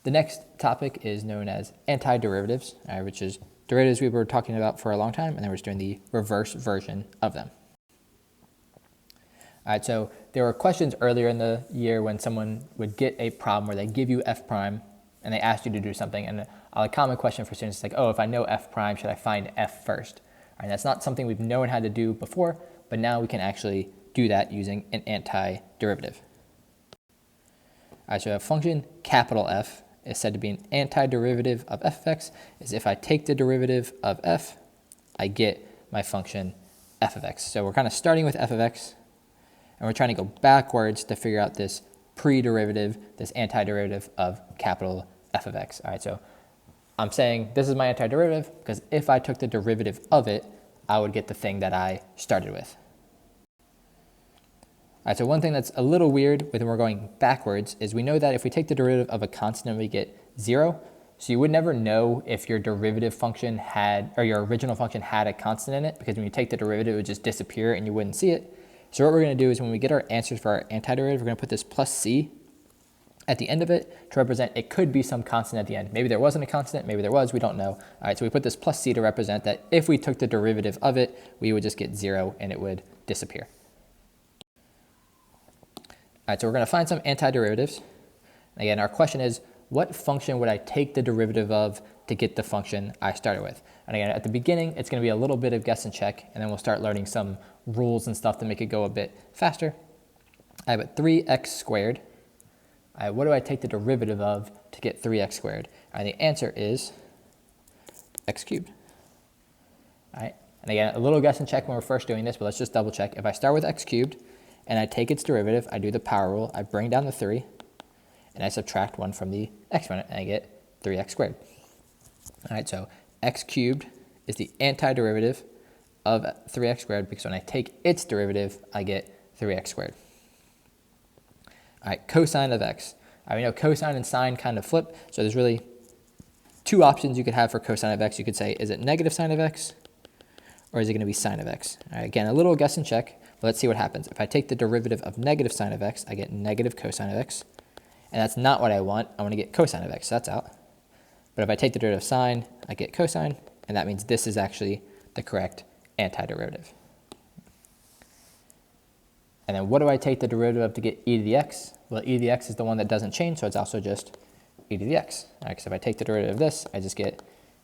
The next topic is known as antiderivatives, which is derivatives we were talking about for a long time, and then we're just doing the reverse version of them. All right, so there were questions earlier in the year when someone would get a problem where they give you f prime and they asked you to do something, and a common question for students is like, oh, if I know f prime, should I find f first? All right, that's not something we've known how to do before, but now we can actually do that using an antiderivative. All right, so a function capital F is said to be an antiderivative of f of x, is if I take the derivative of f, I get my function f of x. So we're kind of starting with f of x, and we're trying to go backwards to figure out this pre-derivative, this antiderivative of capital F of x. All right, so I'm saying this is my antiderivative because if I took the derivative of it, I would get the thing that I started with. All right, so one thing that's a little weird when we're going backwards is we know that if we take the derivative of a constant, we get 0. So you would never know if your derivative function had, or your original function had a constant in it, because when you take the derivative, it would just disappear and you wouldn't see it. So what we're going to do is when we get our answers for our antiderivative, we're going to put this plus c at the end of it to represent it could be some constant at the end. Maybe there wasn't a constant, maybe there was, we don't know. All right, so we put this plus c to represent that if we took the derivative of it, we would just get 0 and it would disappear. All right, so we're going to find some antiderivatives. Again, our question is, what function would I take the derivative of to get the function I started with? And again, at the beginning, it's going to be a little bit of guess and check, and then we'll start learning some rules and stuff to make it go a bit faster. I have 3x squared. What do I take the derivative of to get 3x squared? And the answer is x cubed. All right, and again, a little guess and check when we're first doing this, but let's just double check. If I start with x cubed and I take its derivative, I do the power rule, I bring down the 3, and I subtract 1 from the exponent, and I get 3x squared. All right, so x cubed is the antiderivative of 3x squared, because when I take its derivative, I get 3x squared. All right, cosine of x. We know cosine and sine kind of flip, so there's really two options you could have for cosine of x. You could say, is it negative sine of x, or is it going to be sine of x? All right, again, a little guess and check, but let's see what happens. If I take the derivative of negative sine of x, I get negative cosine of x, and that's not what I want. I want to get cosine of x, so that's out. But if I take the derivative of sine, I get cosine, and that means this is actually the correct antiderivative. And then what do I take the derivative of to get e to the x? Well, e to the x is the one that doesn't change, so it's also just e to the x. All right, because if I take the derivative of this, I just get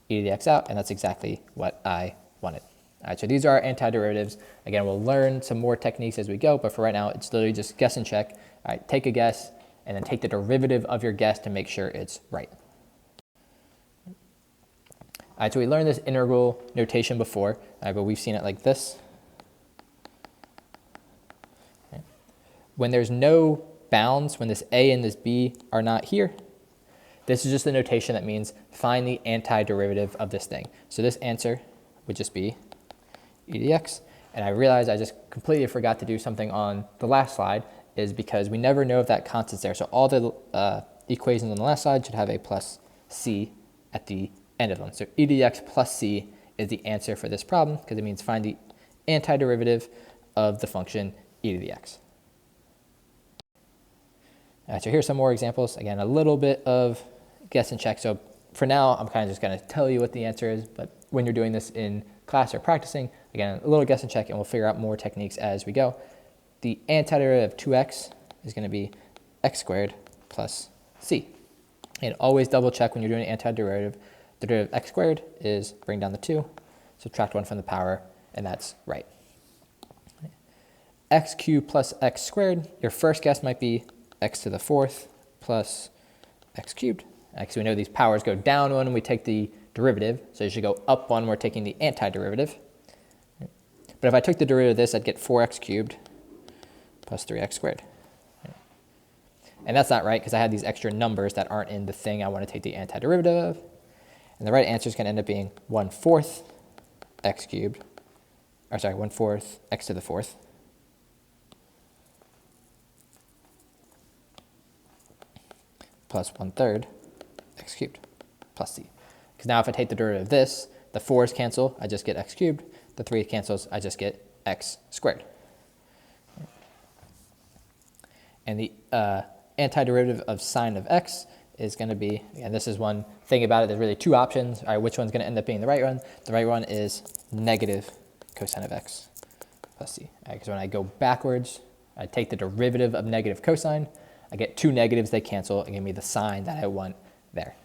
e to the x out, and that's exactly what I wanted. All right, so these are our antiderivatives. Again, we'll learn some more techniques as we go, but for right now, it's literally just guess and check. All right, take a guess, and then take the derivative of your guess to make sure it's right. All right, so we learned this integral notation before, but we've seen it like this. Okay. When there's no bounds, when this a and this b are not here, this is just the notation that means find the antiderivative of this thing. So this answer would just be e to the x. And I realized I just completely forgot to do something on the last slide, is because we never know if that constant's there. So all the equations on the last slide should have a plus c at the end of them. So e to the x plus c is the answer for this problem, because it means find the antiderivative of the function e to the x. All right, so here's some more examples. Again, a little bit of guess and check. So for now, I'm kind of just going to tell you what the answer is, but when you're doing this in class or practicing, again, a little guess and check, and we'll figure out more techniques as we go. The antiderivative of 2x is going to be x squared plus c. And always double check when you're doing an antiderivative. The derivative of x squared is bring down the 2, subtract 1 from the power, and that's right. X cubed plus x squared, your first guess might be x to the 4th plus x cubed. Actually, we know these powers go down when we take the derivative, so you should go up one when we're taking the antiderivative. But if I took the derivative of this, I'd get 4x cubed plus 3x squared. And that's not right, because I have these extra numbers that aren't in the thing I want to take the antiderivative of. And the right answer is going to end up being 1/4 x cubed, or sorry, 1/4 x to the 4th plus 1/3 x cubed plus c. Because now if I take the derivative of this, the 4's cancel, I just get x cubed. The 3 cancels, I just get x squared. And the antiderivative of sine of x is going to be, and this is one thing about it, there's really two options. All right, which one's going to end up being the right one? The right one is negative cosine of x plus c. Because when I go backwards, I take the derivative of negative cosine, I get two negatives, they cancel, and give me the sign that I want there.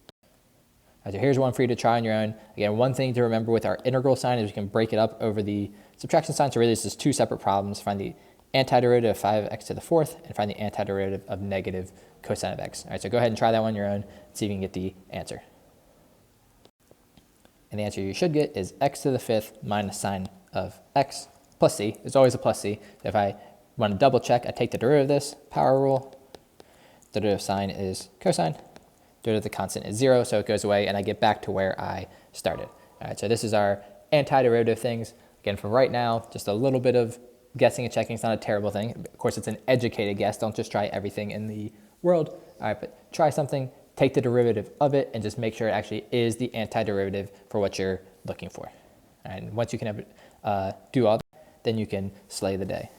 All right, so here's one for you to try on your own. Again, one thing to remember with our integral sign is we can break it up over the subtraction sign. So really this is two separate problems. Find the antiderivative of 5x to the fourth and find the antiderivative of negative cosine of x. All right, so go ahead and try that one on your own and see if you can get the answer. And the answer you should get is x to the fifth minus sine of x plus c. There's always a plus c. So if I want to double check, I take the derivative of this, power rule. The derivative of sine is cosine. Derivative of the constant is 0, so it goes away, and I get back to where I started. All right, so this is our antiderivative things. Again, for right now, just a little bit of guessing and checking is not a terrible thing. Of course, it's an educated guess. Don't just try everything in the world. All right, but try something, take the derivative of it, and just make sure it actually is the antiderivative for what you're looking for. All right, and once you can do all that, then you can slay the day.